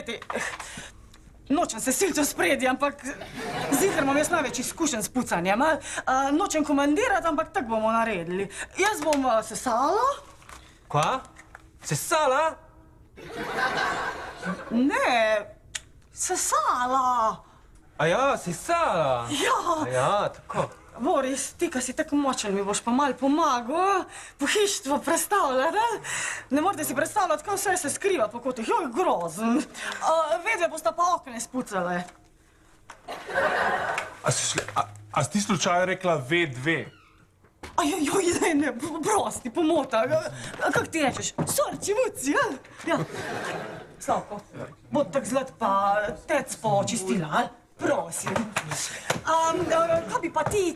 glejte, nočem se siliti v spredi, ampak zjutraj imam jaz največ izkušenj s pucanjem. Nočem komandirati, ampak tako bomo naredili. Jaz bom sesala. Kva? Sesala? Ne, sesala. A ja, sesala. Ja. A ja, tako. Boris, ti, ki si tako močen, mi boš pa malo pomagal, pohištvo predstavljati. Ne morete si predstavljati, kako vse se skriva po kotih. Joj, grozen. Vedve bosta pa okne spucale. A si ti slučajno rekla V2? Joj, ne, prosti, pomota. Kako ti rečeš? Sorči, vuci, ja? Ja. Slavko, bod tak zlat pa tec po čistila, prosim. Kaj bi pa ti...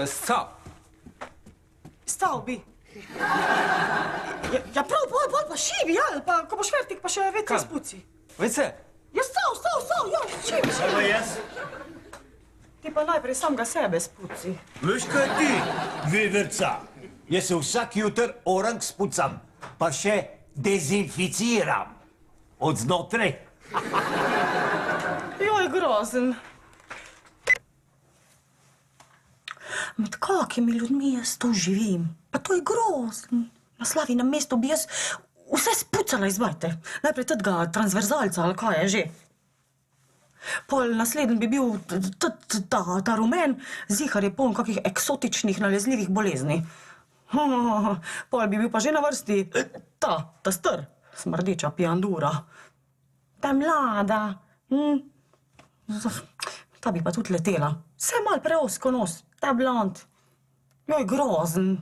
Stav. Stav bi? Ja, prav, pa šibi, ja, pa ko boš vertik, pa še vece spuci. Vece? Ja, stav, ja, šibi. Evo jaz. Ti pa najprej samega sebe spuci. Veš kaj ti, veverca? Jaz se vsak jutr orang spucam, pa še dezinficiram. Od znotraj. Joj, grozen. Med kakimi ljudmi jaz tu živim? Pa to je grozen. Na Slavinem mestu bi jaz vse spucala izbajte. Najprej tega transverzalca, ali kaj je že. Pol naslednji bi bil ta rumen, zihar je poln kakih eksotičnih nalezljivih bolezni. Pol bi bil pa že na vrsti ta str, smrdeča pijandura. Ta mlada. Ta bi pa tudi letela. Vse mal preosko nos, ta blond. Joj, grozen.